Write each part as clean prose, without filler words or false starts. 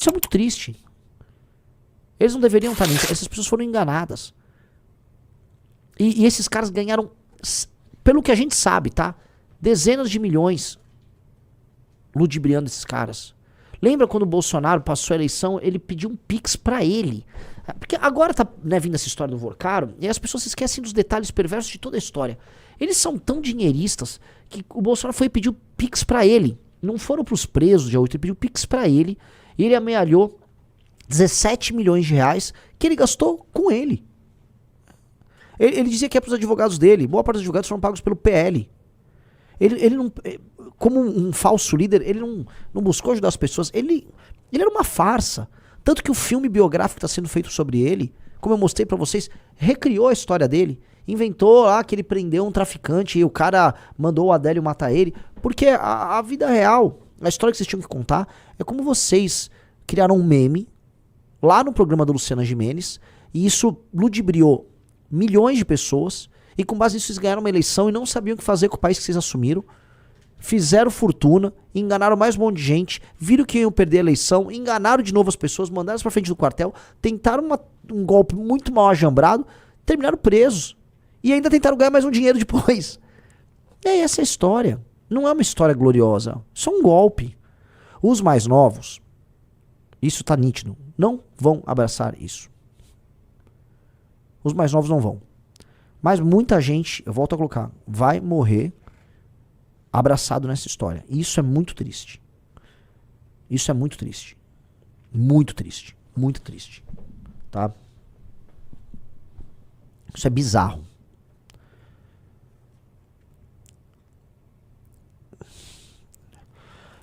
Isso é muito triste. Eles não deveriam estar nisso. Essas pessoas foram enganadas. E esses caras ganharam, pelo que a gente sabe, tá? Dezenas de milhões ludibriando esses caras. Lembra quando o Bolsonaro passou a eleição, ele pediu um Pix pra ele. Porque agora tá, né, vindo essa história do Vorcaro, e as pessoas se esquecem dos detalhes perversos de toda a história. Eles são tão dinheiristas que o Bolsonaro foi pedir o Pix pra ele. Não foram pros presos de 8, ele pediu Pix pra ele. E ele amealhou 17 milhões de reais que ele gastou com ele. Ele dizia que é pros advogados dele. Boa parte dos advogados foram pagos pelo PL. Ele não, como um falso líder, ele não buscou ajudar as pessoas. Ele era uma farsa. Tanto que o filme biográfico que está sendo feito sobre ele, como eu mostrei pra vocês, recriou a história dele. Inventou lá que ele prendeu um traficante e o cara mandou o Adélio matar ele. Porque a vida real, a história que vocês tinham que contar, é como vocês criaram um meme lá no programa da Luciana Gimenez, e isso ludibriou milhões de pessoas, e com base nisso vocês ganharam uma eleição e não sabiam o que fazer com o país que vocês assumiram, fizeram fortuna, enganaram mais um monte de gente, viram que iam perder a eleição, enganaram de novo as pessoas, mandaram elas pra frente do quartel, tentaram um golpe muito mal ajambrado, terminaram presos, e ainda tentaram ganhar mais um dinheiro depois. E aí essa é a história. Não é uma história gloriosa, isso é um golpe. Os mais novos, isso tá nítido, não vão abraçar isso. Os mais novos não vão. Mas muita gente, eu volto a colocar, vai morrer abraçado nessa história. E isso é muito triste. Isso é muito triste. Muito triste. Muito triste. Tá? Isso é bizarro.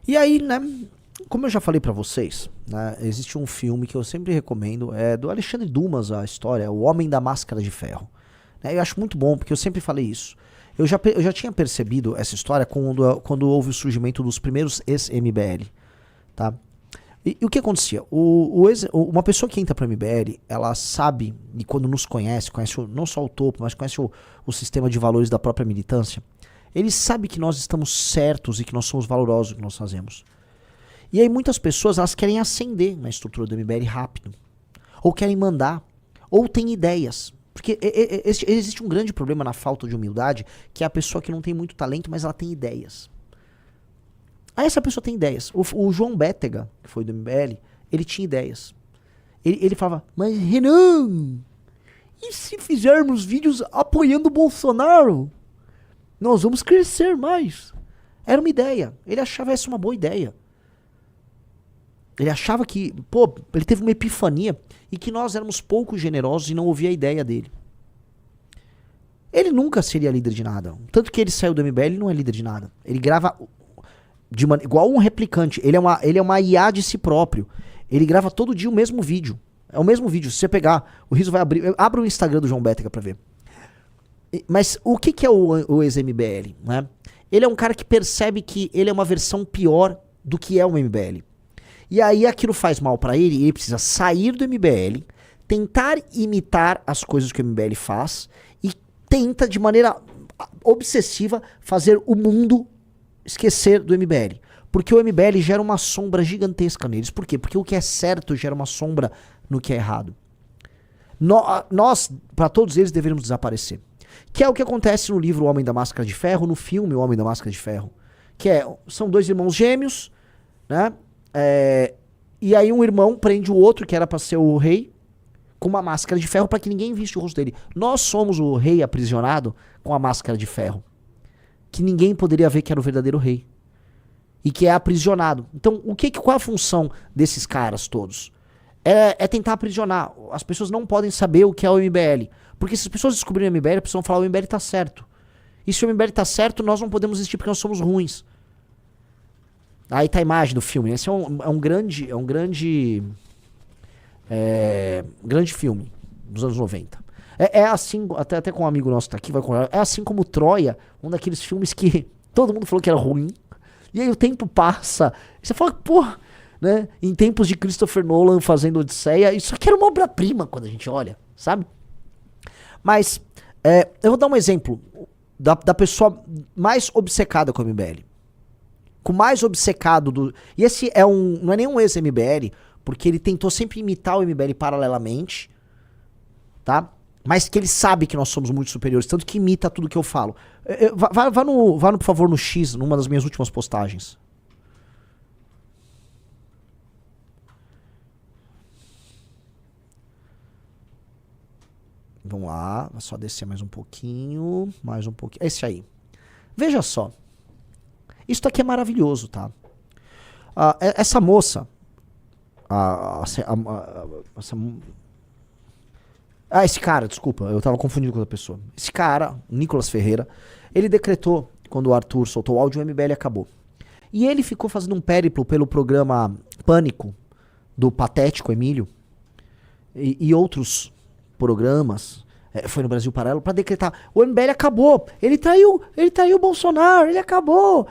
E aí, né, como eu já falei pra vocês, né, existe um filme que eu sempre recomendo, é do Alexandre Dumas, a história, O Homem da Máscara de Ferro. Eu acho muito bom, porque eu sempre falei isso. Eu já tinha percebido essa história quando houve o surgimento dos primeiros ex-MBL, tá? E o que acontecia? Uma pessoa que entra pra MBL, ela sabe, e quando nos conhece não só o topo, mas conhece o sistema de valores da própria militância, ele sabe que nós estamos certos e que nós somos valorosos no que nós fazemos. E aí muitas pessoas, elas querem ascender na estrutura do MBL rápido, ou querem mandar, ou têm ideias. Porque existe um grande problema na falta de humildade, que é a pessoa que não tem muito talento, mas ela tem ideias. Aí essa pessoa tem ideias. O João Bétega, que foi do MBL, ele tinha ideias. Ele falava, mas Renan, e se fizermos vídeos apoiando o Bolsonaro? Nós vamos crescer mais. Era uma ideia. Ele achava essa uma boa ideia. Ele achava que, ele teve uma epifania e que nós éramos pouco generosos e não ouvia a ideia dele. Ele nunca seria líder de nada. Tanto que ele saiu do MBL, ele não é líder de nada. Ele grava igual um replicante. Ele é uma IA de si próprio. Ele grava todo dia o mesmo vídeo. É o mesmo vídeo. Se você pegar, o Riso vai abrir. Abra o Instagram do João Bétega pra ver. Mas o que é o ex-MBL? Né? Ele é um cara que percebe que ele é uma versão pior do que é o MBL. E aí aquilo faz mal pra ele e ele precisa sair do MBL, tentar imitar as coisas que o MBL faz e tenta de maneira obsessiva fazer o mundo esquecer do MBL. Porque o MBL gera uma sombra gigantesca neles. Por quê? Porque o que é certo gera uma sombra no que é errado. Nós, para todos eles, deveríamos desaparecer. Que é o que acontece no livro O Homem da Máscara de Ferro, no filme O Homem da Máscara de Ferro. São dois irmãos gêmeos, né? E aí um irmão prende o outro, que era pra ser o rei, com uma máscara de ferro pra que ninguém visse o rosto dele. Nós somos o rei aprisionado com a máscara de ferro. Que ninguém poderia ver que era o verdadeiro rei. E que é aprisionado. Então, qual é a função desses caras todos? É tentar aprisionar. As pessoas não podem saber o que é o MBL. Porque se as pessoas descobrirem o MBL, as pessoas vão falar o MBL tá certo. E se o MBL tá certo, nós não podemos existir porque nós somos ruins. Aí tá a imagem do filme. Esse é um grande filme dos anos 90. É assim, até com um amigo nosso que tá aqui, é assim como Troia, um daqueles filmes que todo mundo falou que era ruim. E aí o tempo passa. E você fala, porra, né? Em tempos de Christopher Nolan fazendo Odisseia, isso aqui era uma obra-prima quando a gente olha, sabe? Mas eu vou dar um exemplo da pessoa mais obcecada com o MBL. Com o mais obcecado do... E esse não é nenhum ex-MBL, Porque ele tentou sempre imitar o MBL paralelamente, tá? Mas que ele sabe que nós somos muito superiores, tanto que imita tudo que eu falo. Vá, por favor, no X, numa das minhas últimas postagens. Vamos lá, vou só descer mais um pouquinho, Esse aí. Veja só. Isso aqui é maravilhoso, tá? Essa moça... esse cara, desculpa, eu tava confundindo com outra pessoa. Esse cara, Nicolas Ferreira, ele decretou, quando o Arthur soltou o áudio, o MBL acabou. E ele ficou fazendo um périplo pelo programa Pânico, do Patético Emílio, e outros programas, foi no Brasil Paralelo, pra decretar, o MBL acabou, ele traiu o Bolsonaro, ele acabou,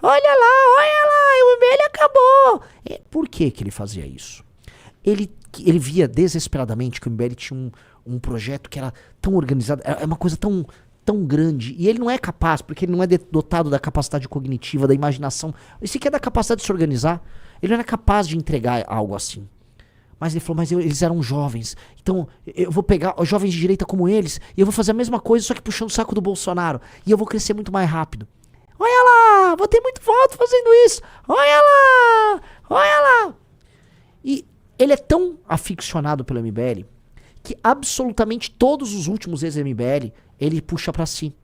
olha lá, o MBL acabou. Por que ele fazia isso? Ele via desesperadamente que o MBL tinha um projeto que era tão organizado, é uma coisa tão grande, e ele não é capaz, porque ele não é dotado da capacidade cognitiva, da imaginação, e sequer da capacidade de se organizar, ele não era capaz de entregar algo assim. Mas ele falou, mas eles eram jovens, então eu vou pegar os jovens de direita como eles, e eu vou fazer a mesma coisa, só que puxando o saco do Bolsonaro, e eu vou crescer muito mais rápido. Olha lá, vou ter muito voto fazendo isso, olha lá. E ele é tão aficionado pelo MBL, que absolutamente todos os últimos ex-MBL, ele puxa pra si.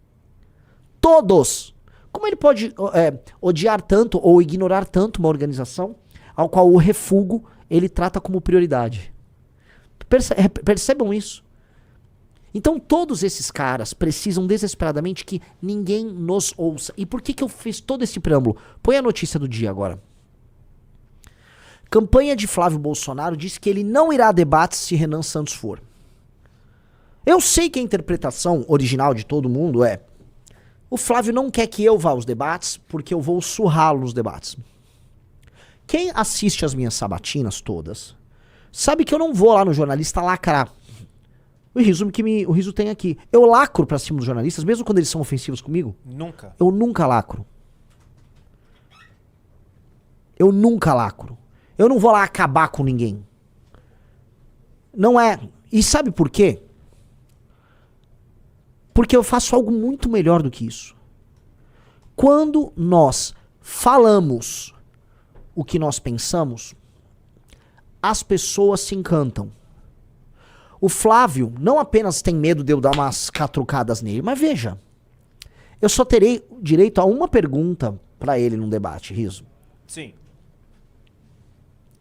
Todos! Como ele pode odiar tanto ou ignorar tanto uma organização ao qual o refúgio ele trata como prioridade? Percebam isso. Então todos esses caras precisam desesperadamente que ninguém nos ouça. E por que eu fiz todo esse preâmbulo? Põe a notícia do dia agora. Campanha de Flávio Bolsonaro diz que ele não irá a debates se Renan Santos for. Eu sei que a interpretação original de todo mundo é: o Flávio não quer que eu vá aos debates porque eu vou surrá-lo nos debates. Quem assiste as minhas sabatinas todas sabe que eu não vou lá no jornalista lacrar. O Riso tem aqui. Eu lacro pra cima dos jornalistas, mesmo quando eles são ofensivos comigo? Nunca. Eu nunca lacro. Eu nunca lacro. Eu não vou lá acabar com ninguém. Não é. E sabe por quê? Porque eu faço algo muito melhor do que isso. Quando nós falamos o que nós pensamos, as pessoas se encantam. O Flávio não apenas tem medo de eu dar umas catrucadas nele, mas veja, eu só terei direito a uma pergunta pra ele num debate, Riso. Sim.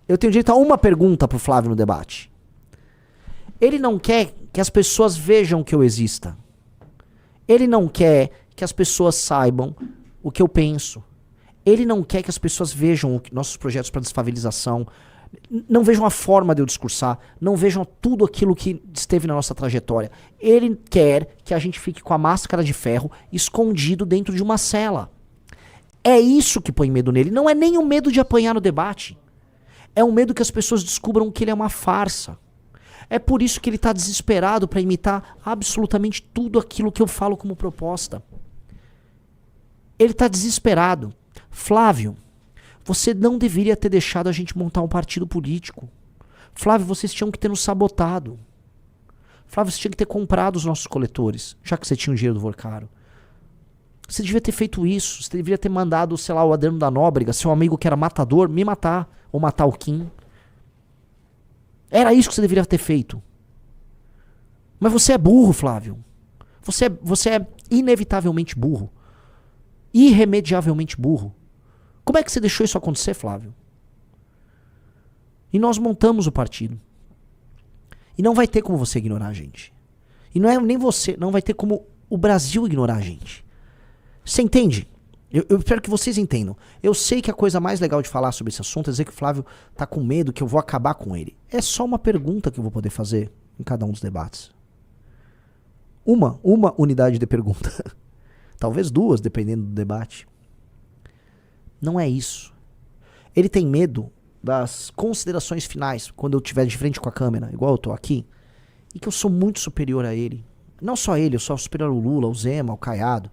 Eu tenho direito a uma pergunta pro Flávio no debate. Ele não quer que as pessoas vejam que eu exista. Ele não quer que as pessoas saibam o que eu penso. Ele não quer que as pessoas vejam nossos projetos para desfavelização, não vejam a forma de eu discursar, não vejam tudo aquilo que esteve na nossa trajetória. Ele quer que a gente fique com a máscara de ferro escondido dentro de uma cela. É isso que põe medo nele. Não é nem o medo de apanhar no debate. É um medo que as pessoas descubram que ele é uma farsa. É por isso que ele está desesperado para imitar absolutamente tudo aquilo que eu falo como proposta. Ele está desesperado. Flávio, você não deveria ter deixado a gente montar um partido político. Flávio, vocês tinham que ter nos sabotado. Flávio, você tinha que ter comprado os nossos coletores, já que você tinha o dinheiro do Vorcaro. Você devia ter feito isso. Você deveria ter mandado, sei lá, o Adriano da Nóbrega, seu amigo que era matador, me matar. Ou matar o Kim. Era isso que você deveria ter feito. Mas você é burro, Flávio. Você é inevitavelmente burro. Irremediavelmente burro. Como é que você deixou isso acontecer, Flávio? E nós montamos o partido. E não vai ter como você ignorar a gente. E não é nem você, não vai ter como o Brasil ignorar a gente. Você entende? Eu espero que vocês entendam. Eu sei que a coisa mais legal de falar sobre esse assunto é dizer que o Flávio tá com medo que eu vou acabar com ele. É só uma pergunta que eu vou poder fazer em cada um dos debates. Uma unidade de pergunta. Talvez duas, dependendo do debate. Não é isso. Ele tem medo das considerações finais, quando eu estiver de frente com a câmera, igual eu tô aqui, e que eu sou muito superior a ele. Não só ele, eu sou superior ao Lula, ao Zema, ao Caiado.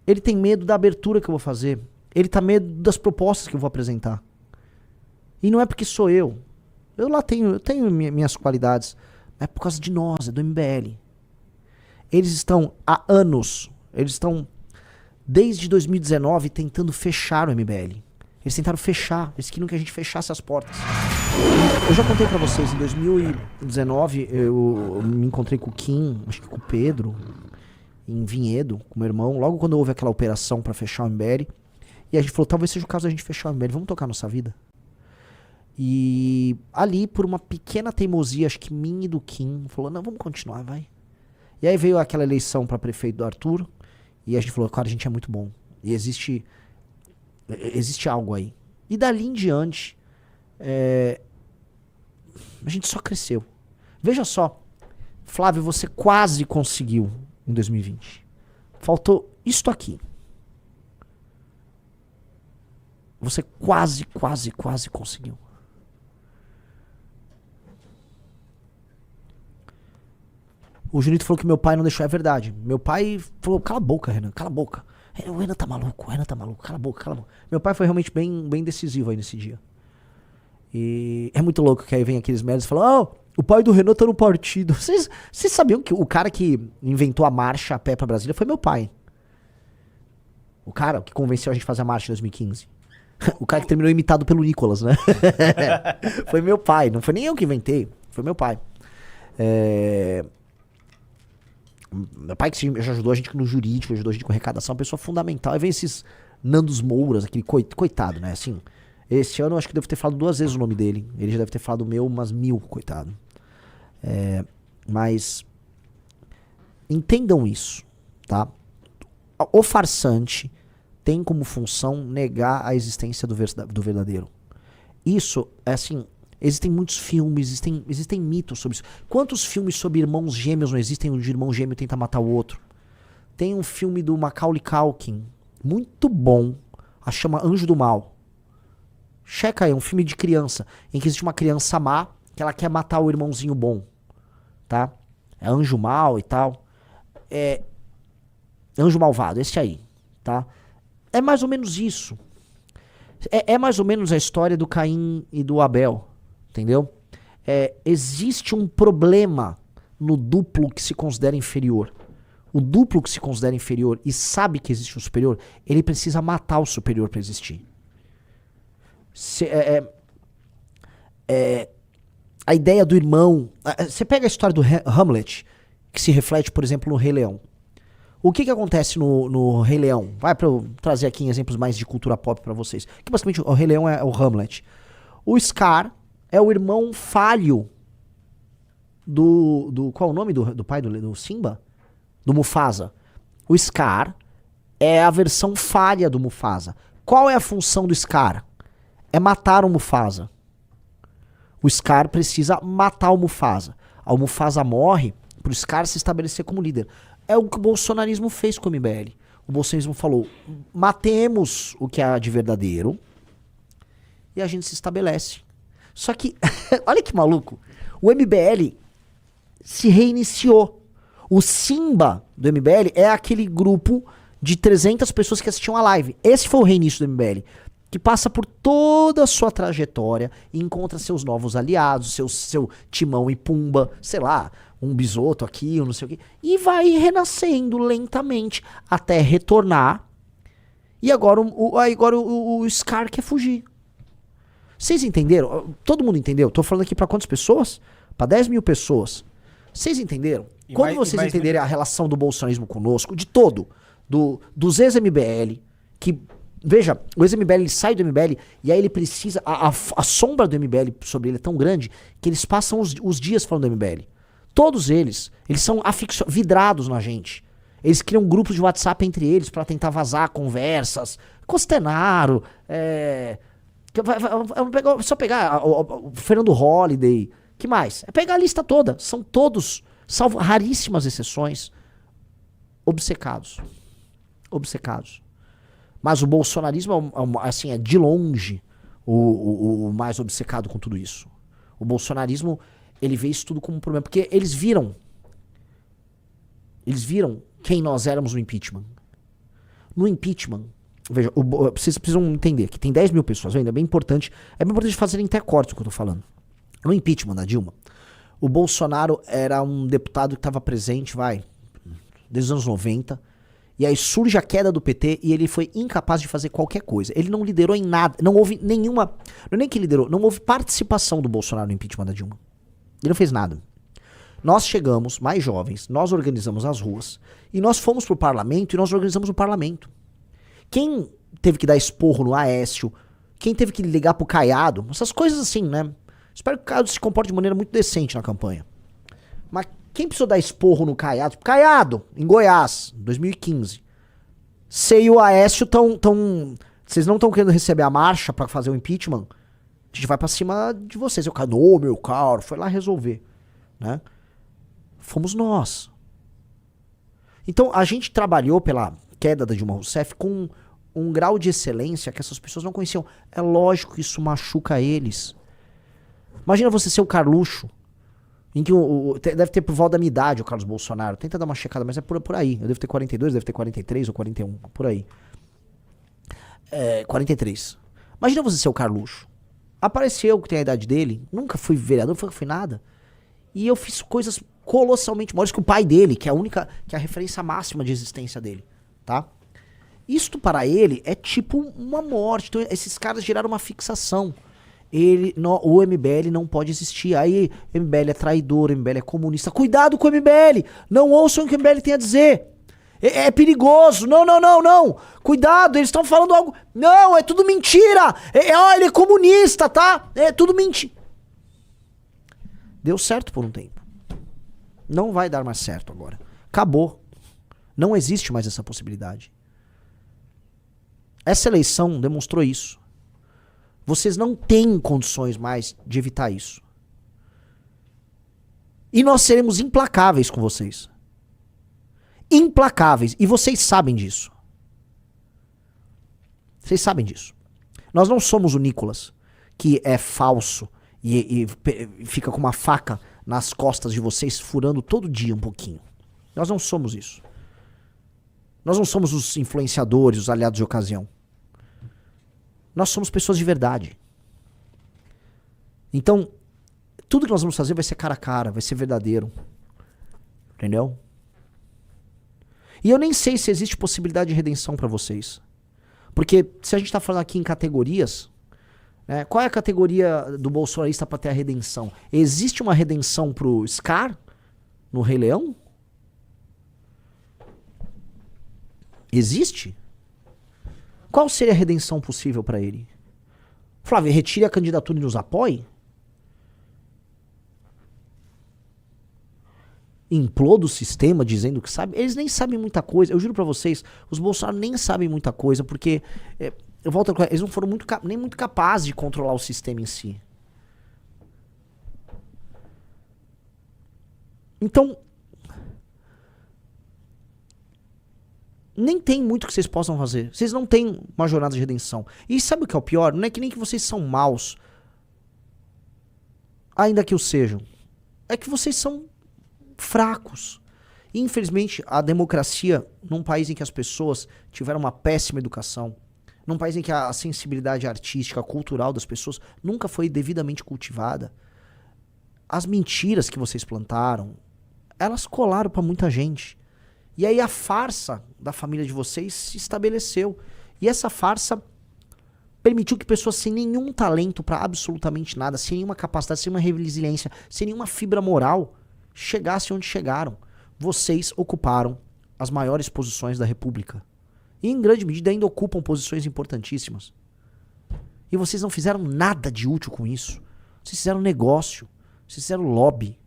Ele tem medo da abertura que eu vou fazer. Ele tá medo das propostas que eu vou apresentar. E não é porque sou eu. Eu tenho minhas qualidades. É por causa de nós, é do MBL. Eles estão há anos, eles estão desde 2019 tentando fechar o MBL. Eles tentaram fechar, eles queriam que a gente fechasse as portas. Eu já contei pra vocês, em 2019 eu me encontrei com o Kim, acho que com o Pedro, em Vinhedo, com o meu irmão, logo quando houve aquela operação pra fechar o MBL. E a gente falou, talvez seja o caso da gente fechar o MBL, vamos tocar nossa vida. E ali, por uma pequena teimosia, acho que minha e do Kim, falou, não, vamos continuar, vai. E aí veio aquela eleição pra prefeito do Arthur, e a gente falou, cara, a gente é muito bom. E existe algo aí. E dali em diante, a gente só cresceu. Veja só, Flávio, você quase conseguiu em 2020. Faltou isto aqui. Você quase conseguiu. O Junito falou que meu pai não deixou, é verdade. Meu pai falou, cala a boca, Renan, cala a boca. O Renan tá maluco, cala a boca. Meu pai foi realmente bem decisivo aí nesse dia. E é muito louco que aí vem aqueles merdas e falam, o pai do Renan tá no partido. Vocês sabiam que o cara que inventou a marcha a pé pra Brasília foi meu pai? O cara que convenceu a gente a fazer a marcha em 2015. O cara que terminou imitado pelo Nicolas, né? Foi meu pai, não foi nem eu que inventei, foi meu pai. Meu pai que já ajudou a gente no jurídico, ajudou a gente com arrecadação, uma pessoa fundamental. Aí vem esses Nandos Mouras, aquele coitado, né? Assim, esse ano eu acho que devo ter falado 2 vezes o nome dele. Ele já deve ter falado o meu umas 1000, coitado. Mas entendam isso, tá? O farsante tem como função negar a existência do verdadeiro. Isso, é assim, existem muitos filmes, existem mitos sobre isso. Quantos filmes sobre irmãos gêmeos não existem onde o irmão gêmeo tenta matar o outro? Tem um filme do Macaulay Culkin, muito bom, chama Anjo do Mal. Checa aí, é um filme de criança, em que existe uma criança má, que ela quer matar o irmãozinho bom, tá? É Anjo Mal e tal. Anjo Malvado, esse aí, tá? É mais ou menos isso. É mais ou menos a história do Caim e do Abel, entendeu? Existe um problema no duplo que se considera inferior. O duplo que se considera inferior e sabe que existe um superior, ele precisa matar o superior para existir. A ideia do irmão... Você pega a história do Hamlet, que se reflete, por exemplo, no Rei Leão. O que acontece no Rei Leão? Vai pra eu trazer aqui exemplos mais de cultura pop pra vocês. Que basicamente o Rei Leão é o Hamlet. O Scar é o irmão falho qual é o nome do pai do Simba? Do Mufasa. O Scar é a versão falha do Mufasa. Qual é a função do Scar? É matar o Mufasa. O Scar precisa matar o Mufasa. O Mufasa morre pro Scar se estabelecer como líder. É o que o bolsonarismo fez com o MBL. O bolsonarismo falou, matemos o que há de verdadeiro e a gente se estabelece. Só que, olha que maluco, o MBL se reiniciou. O Simba do MBL é aquele grupo de 300 pessoas que assistiam a live. Esse foi o reinício do MBL, que passa por toda a sua trajetória e encontra seus novos aliados, seu Timão e Pumba, sei lá, um Bisoto aqui, um não sei o quê, e vai renascendo lentamente até retornar. E agora o Scar quer fugir. Vocês entenderam? Todo mundo entendeu? Tô falando aqui pra quantas pessoas? Pra 10 mil pessoas. Vocês entenderam? Quando vocês entenderem a relação do bolsonarismo conosco, de todo, dos ex-MBL, que, veja, o ex-MBL ele sai do MBL e aí ele precisa, a sombra do MBL sobre ele é tão grande que eles passam os dias falando do MBL. Todos eles são vidrados na gente. Eles criam grupos de WhatsApp entre eles pra tentar vazar conversas. Costenaro, só pegar o Fernando Holliday, que mais? É pegar a lista toda. São todos, salvo raríssimas exceções, obcecados. Mas o bolsonarismo assim, é de longe o mais obcecado com tudo isso. O bolsonarismo, ele vê isso tudo como um problema, porque eles viram quem nós éramos no impeachment. No impeachment, veja, vocês precisam entender que tem 10 mil pessoas, ainda é bem importante fazerem até corte o que eu tô falando. No impeachment da Dilma, o Bolsonaro era um deputado que estava presente, desde os anos 90, e aí surge a queda do PT e ele foi incapaz de fazer qualquer coisa. Ele não liderou em nada, não houve nenhuma, não é nem que liderou, não houve participação do Bolsonaro no impeachment da Dilma. Ele não fez nada. Nós chegamos, mais jovens, nós organizamos as ruas, e nós fomos pro parlamento e nós organizamos o parlamento. Quem teve que dar esporro no Aécio, quem teve que ligar pro Caiado, essas coisas assim, né? Espero que o Caiado se comporte de maneira muito decente na campanha. Mas quem precisou dar esporro no Caiado? Caiado, em Goiás, 2015. Você e o Aécio vocês não estão querendo receber a marcha pra fazer o impeachment? A gente vai pra cima de vocês. Eu, meu caro, foi lá resolver, né? Fomos nós. Então, a gente trabalhou pela queda da Dilma Rousseff com um grau de excelência que essas pessoas não conheciam. É lógico que isso machuca eles. Imagina você ser o Carluxo, em que deve ter por volta da minha idade o Carlos Bolsonaro. Tenta dar uma checada, mas é por aí. Eu devo ter 42, deve ter 43 ou 41, por aí. 43. Imagina você ser o Carluxo. Apareceu que tem a idade dele, nunca fui vereador, nunca fui nada. E eu fiz coisas colossalmente maiores que o pai dele, que é a referência máxima de existência dele, tá? Isto para ele é tipo uma morte. Então esses caras geraram uma fixação. O MBL não pode existir. Aí MBL é traidor, MBL é comunista. Cuidado com o MBL! Não ouçam o que o MBL tem a dizer. É perigoso. Não. Cuidado, eles estão falando algo. Não, é tudo mentira. Ele é comunista, tá? É tudo mentira. Deu certo por um tempo. Não vai dar mais certo agora. Acabou. Não existe mais essa possibilidade. Essa eleição demonstrou isso. Vocês não têm condições mais de evitar isso. E nós seremos implacáveis com vocês. Implacáveis. E vocês sabem disso. Vocês sabem disso. Nós não somos o Nicolas, que é falso e fica com uma faca nas costas de vocês, furando todo dia um pouquinho. Nós não somos isso. Nós não somos os influenciadores, os aliados de ocasião. Nós somos pessoas de verdade. Então, tudo que nós vamos fazer vai ser cara a cara, vai ser verdadeiro. Entendeu? E eu nem sei se existe possibilidade de redenção pra vocês. Porque se a gente tá falando aqui em categorias, né, qual é a categoria do bolsonarista pra ter a redenção? Existe uma redenção pro Scar no Rei Leão? Existe? Qual seria a redenção possível pra ele? Flávio, retire a candidatura e nos apoie? Imploda o sistema dizendo que sabe? Eles nem sabem muita coisa. Eu juro pra vocês, os Bolsonaro nem sabem muita coisa, porque eu volto a falar, eles não foram nem muito capazes de controlar o sistema em si. Então, nem tem muito que vocês possam fazer. Vocês não têm uma jornada de redenção. E sabe o que é o pior? Não é que nem que vocês são maus, ainda que o sejam. É que vocês são fracos. E, infelizmente, a democracia, num país em que as pessoas tiveram uma péssima educação, num país em que a sensibilidade artística, cultural das pessoas nunca foi devidamente cultivada, as mentiras que vocês plantaram, elas colaram pra muita gente. E aí a farsa da família de vocês se estabeleceu. E essa farsa permitiu que pessoas sem nenhum talento pra absolutamente nada, sem nenhuma capacidade, sem uma resiliência, sem nenhuma fibra moral, chegassem onde chegaram. Vocês ocuparam as maiores posições da República. E em grande medida ainda ocupam posições importantíssimas. E vocês não fizeram nada de útil com isso. Vocês fizeram negócio. Vocês fizeram lobby.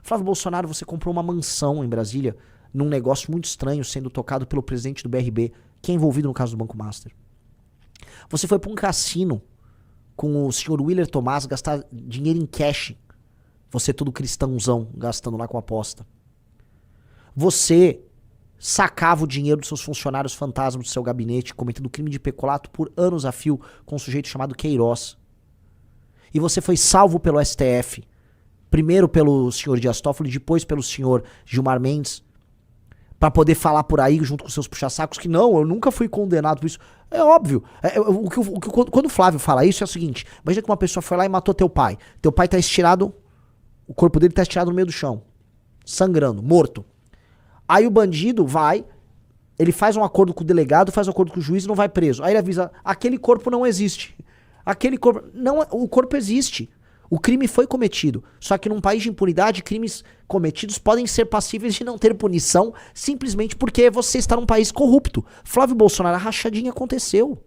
Flávio Bolsonaro, você comprou uma mansão em Brasília, num negócio muito estranho, sendo tocado pelo presidente do BRB, que é envolvido no caso do Banco Master. Você foi para um cassino com o senhor Willer Tomás gastar dinheiro em cash. Você todo cristãozão, gastando lá com aposta. Você sacava o dinheiro dos seus funcionários fantasmas do seu gabinete, cometendo crime de peculato por anos a fio com um sujeito chamado Queiroz. E você foi salvo pelo STF. Primeiro pelo senhor Dias Toffoli, depois pelo senhor Gilmar Mendes, Pra poder falar por aí junto com seus puxa-sacos que não, eu nunca fui condenado por isso. É óbvio. Quando o Flávio fala isso é o seguinte, imagina que uma pessoa foi lá e matou teu pai. Teu pai tá estirado, o corpo dele tá estirado no meio do chão, sangrando, morto. Aí o bandido vai, ele faz um acordo com o delegado, faz um acordo com o juiz e não vai preso. Aí ele avisa, aquele corpo não existe. Aquele corpo, não, o corpo existe. O crime foi cometido. Só que num país de impunidade, crimes cometidos podem ser passíveis de não ter punição simplesmente porque você está num país corrupto. Flávio Bolsonaro, a rachadinha aconteceu.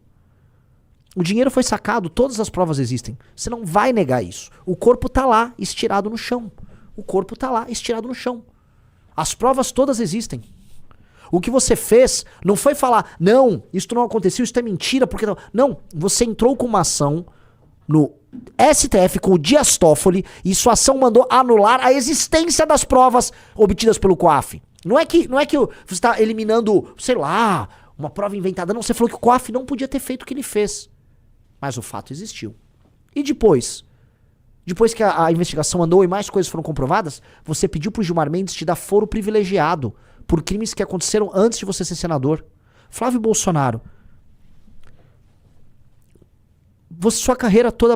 O dinheiro foi sacado, todas as provas existem. Você não vai negar isso. O corpo tá lá, estirado no chão. O corpo tá lá, estirado no chão. As provas todas existem. O que você fez não foi falar, não, isso não aconteceu, isso é mentira, porque não. Não, você entrou com uma ação no STF com o Dias Toffoli e sua ação mandou anular a existência das provas obtidas pelo COAF. Não é que você está eliminando, sei lá, uma prova inventada. Não, você falou que o COAF não podia ter feito o que ele fez. Mas o fato existiu. E depois que a investigação andou e mais coisas foram comprovadas, você pediu pro Gilmar Mendes te dar foro privilegiado por crimes que aconteceram antes de você ser senador. Flávio Bolsonaro, sua carreira toda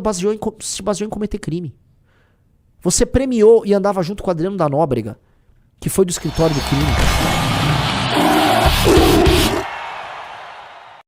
se baseou em cometer crime. Você premiou e andava junto com o Adriano da Nóbrega, que foi do escritório do crime.